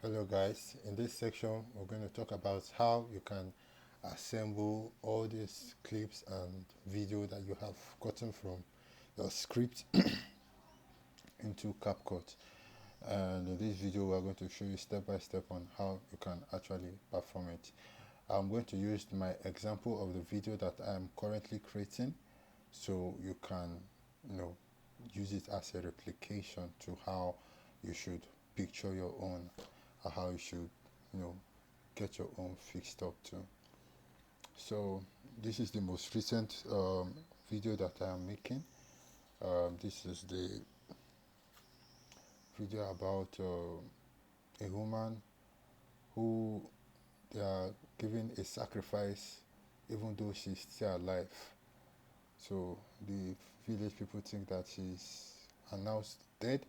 Hello guys, in this section we're going to talk about how you can assemble all these clips and video that you have gotten from your script into CapCut. And in this video we're going to show you step by step on how you can actually perform it. I'm going to use my example of the video that I'm currently creating so you can use it as a replication to how you should picture your own, or how you should get your own fixed up too. So this is the most recent video that I am making. This is the video about a woman who they are giving a sacrifice even though she's still alive. So the village people think that she's announced dead.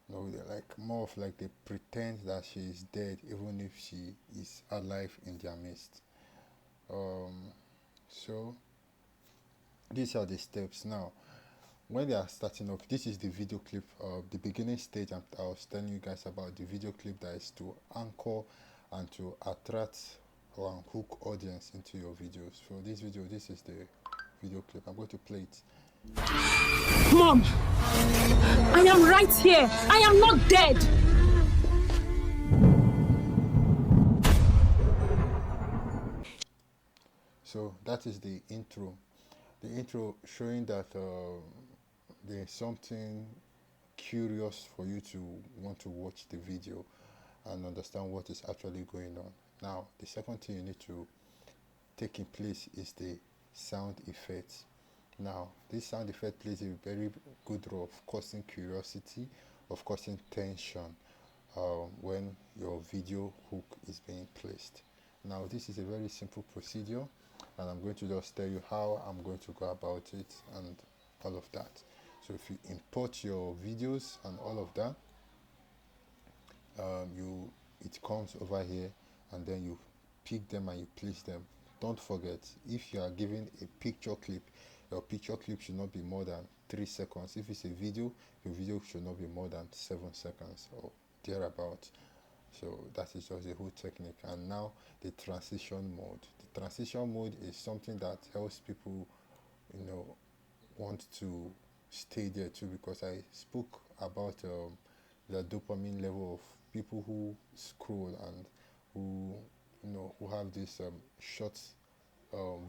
No, they're like more of like they pretend that she is dead even if she is alive in their midst. So these are the steps. Now when they are starting off, this is the video clip of the beginning stage. I was telling you guys about the video clip that is to anchor and to attract or hook audience into your videos. For this video, this is the video clip. I'm going to play it. Mom, I am right here. I am not dead. So that is the intro. The intro showing that there's something curious for you to want to watch the video and understand what is actually going on. Now, the second thing you need to take in place is the sound effect. Now, this sound effect plays a very good role of causing curiosity, of causing tension when your video hook is being placed. Now, this is a very simple procedure, and I'm going to just tell you how I'm going to go about it and all of that. So if you import your videos and all of that, it comes over here, and then you pick them and you place them. Don't forget, if you are giving a picture clip, your picture clip should not be more than 3 seconds. If it's a video, your video should not be more than 7 seconds or thereabout. So that is just the whole technique. And now the transition mode. The transition mode is something that helps people want to stay there too, because I spoke about the dopamine level of people who scroll and who have this short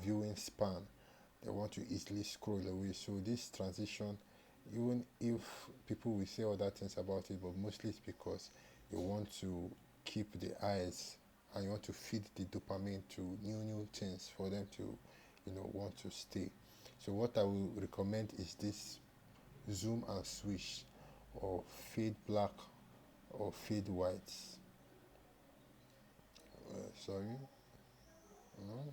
viewing span. They want to easily scroll away. So this transition, even if people will say other things about it, but mostly it's because you want to keep the eyes and you want to feed the dopamine to new things for them to want to stay. So what I will recommend is this zoom and switch, or fade black or fade white. Sorry, no.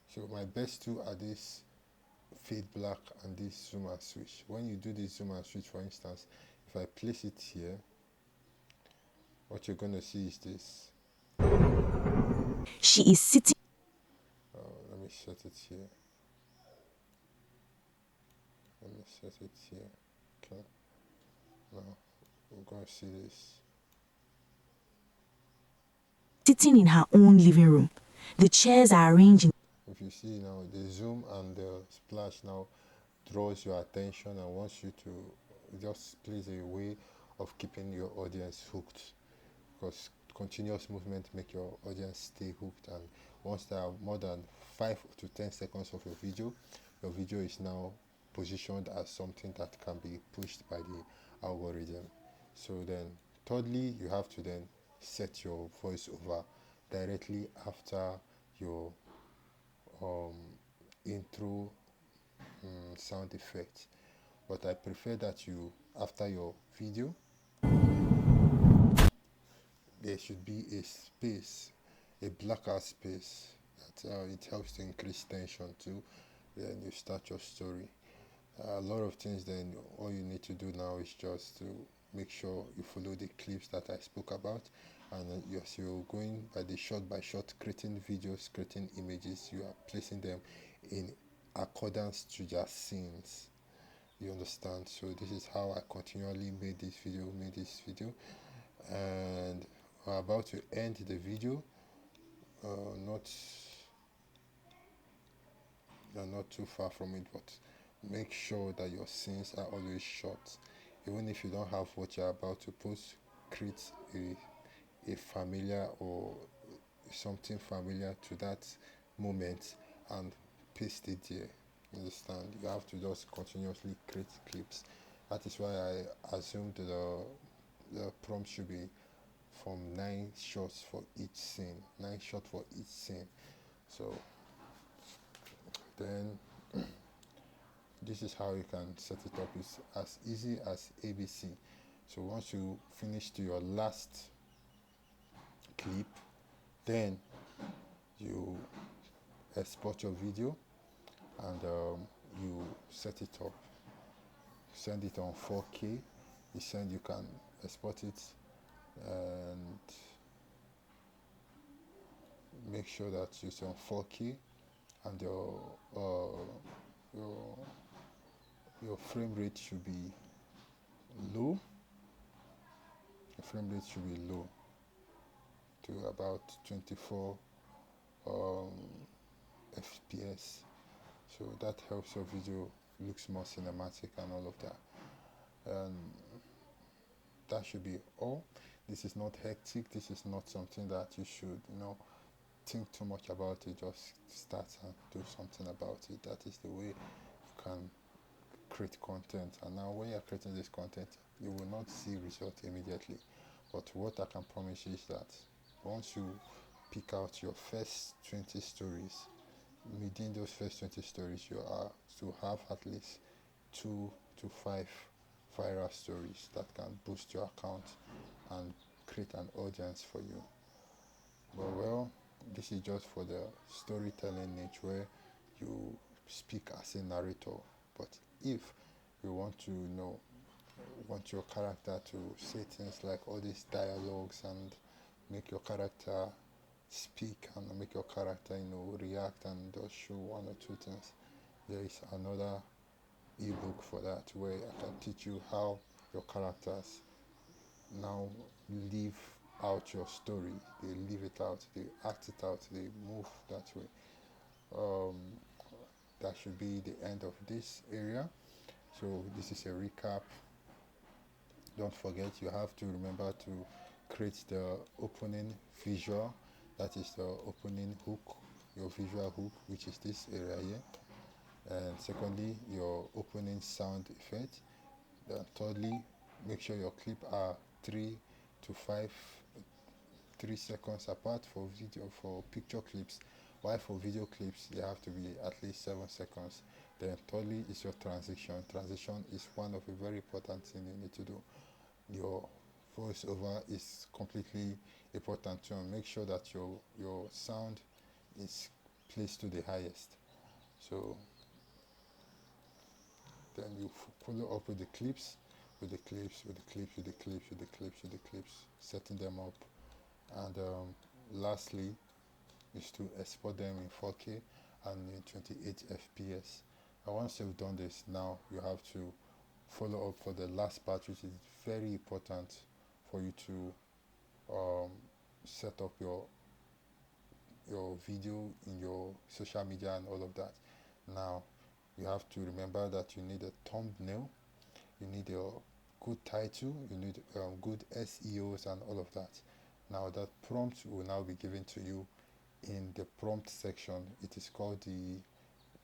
So my best two are this fade black and this zoom and switch. When you do this zoom and switch, for instance, if I place it here, what you're gonna see is this. She is sitting. Let me set it here. Let me set it here. Okay. Now we're gonna see this. Sitting in her own living room. The chairs are arranged. If you see now, the zoom and the splash now draws your attention and wants you to just plays a way of keeping your audience hooked, because continuous movement make your audience stay hooked. And once there are more than 5 to 10 seconds of your video is now positioned as something that can be pushed by the algorithm. So then thirdly, you have to then set your voiceover directly after your intro sound effect. But I prefer that you, after your video, there should be a space, a blackout space. That it helps to increase tension too. Then you start your story. A lot of things. Then all you need to do now is just to make sure you follow the clips that I spoke about, and as you're going by shot, creating videos, creating images, you are placing them in accordance to their scenes. You understand? So this is how I continually made this video, and we're about to end the video. Not You're not too far from it, but make sure that your scenes are always short. Even if you don't have what you're about to post, create a familiar or something familiar to that moment and paste it there. Understand? You have to just continuously create clips. That is why I assumed the prompt should be from 9 shots for each scene. 9 shots for each scene. So then this is how you can set it up. It's as easy as ABC. So once you finish to your last clip, then you export your video and you set it up. Send it on 4K. You can export it and make sure that it's on 4K and your your frame rate should be low. Your frame rate should be low to about 24 FPS. So that helps your video looks more cinematic and all of that. And that should be all. This is not hectic. This is not something that you should, think too much about it. Just start and do something about it. That is the way you can create content. And now when you're creating this content, you will not see result immediately. But what I can promise you is that once you pick out your first 20 stories, within those first 20 stories, you are to have at least 2 to 5 viral stories that can boost your account and create an audience for you. But well, this is just for the storytelling niche where you speak as a narrator. But if you want to want your character to say things like all these dialogues and make your character speak and make your character react and just show one or two things, there is another ebook for that where I can teach you how your characters now live out your story. They live it out, they act it out, they move that way. um, that should be the end of this area. So this is a recap. Don't forget, you have to remember to create the opening visual, that is the opening hook, your visual hook, which is this area here. And secondly, your opening sound effect. Then thirdly, make sure your clip are 3 to 5 3 seconds apart for picture clips, while for video clips they have to be at least 7 seconds. Then thirdly is your transition is one of the very important thing you need to do. Your voiceover is completely important too, and make sure that your sound is placed to the highest. So then you follow up with the clips, setting them up. And lastly is to export them in 4K and in 28 FPS. And once you've done this, now you have to follow up for the last part, which is very important for you to set up your video in your social media and all of that. Now you have to remember that you need a thumbnail, you need a good title, you need good SEOs and all of that. Now that prompt will now be given to you in the prompt section. It is called the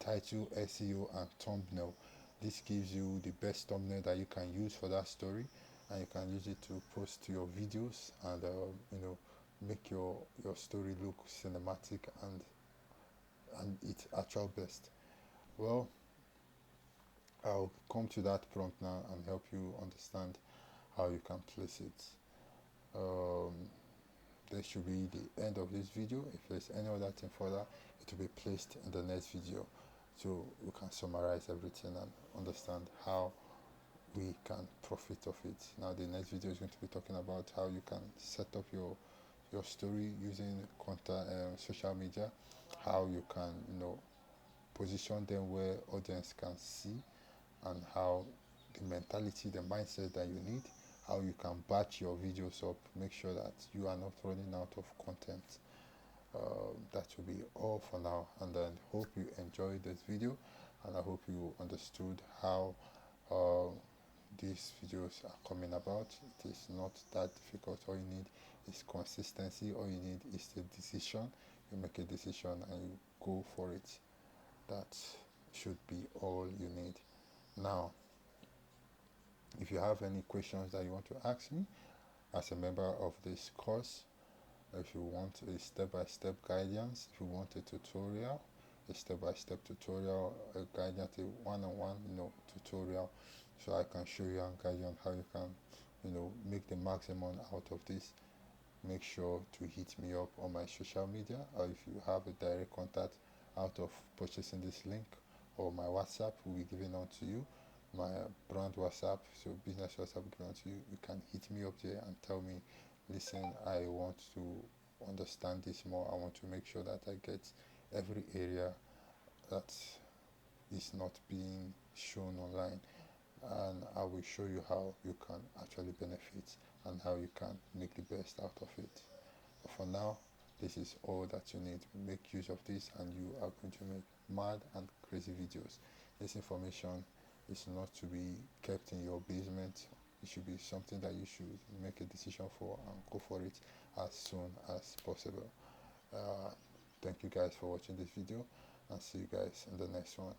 title, SEO and thumbnail. This gives you the best thumbnail that you can use for that story, and you can use it to post to your videos and make your story look cinematic and its actual best. Well, I'll come to that prompt now and help you understand how you can place it. This should be the end of this video. If there's any other thing further, it will be placed in the next video, so we can summarize everything and understand how we can profit of it. Now the next video is going to be talking about how you can set up your story using social media, how you can position them where audience can see, and how the mentality, the mindset that you need, how you can batch your videos up, make sure that you are not running out of content. That will be all for now, and then hope you enjoyed this video, and I hope you understood how uh, these videos are coming about. It is not that difficult. All you need is consistency. All you need is a decision. You make a decision and you go for it. That should be all you need. Now, if you have any questions that you want to ask me as a member of this course, if you want a step-by-step guidance, if you want a tutorial, a step-by-step tutorial, a guidance, a one-on-one, tutorial, so I can show you and guide you on how you can, make the maximum out of this, make sure to hit me up on my social media, or if you have a direct contact out of purchasing this link, or my WhatsApp will be given on to you, my brand WhatsApp, so business WhatsApp given to you. You can hit me up there and tell me, listen, I want to understand this more. I want to make sure that I get every area that is not being shown online, and I will show you how you can actually benefit and how you can make the best out of it. But for now, this is all that you need. Make use of this and you are going to make mad and crazy videos. This information is not to be kept in your basement. It should be something that you should make a decision for and go for it as soon as possible. Thank you guys for watching this video, and see you guys in the next one.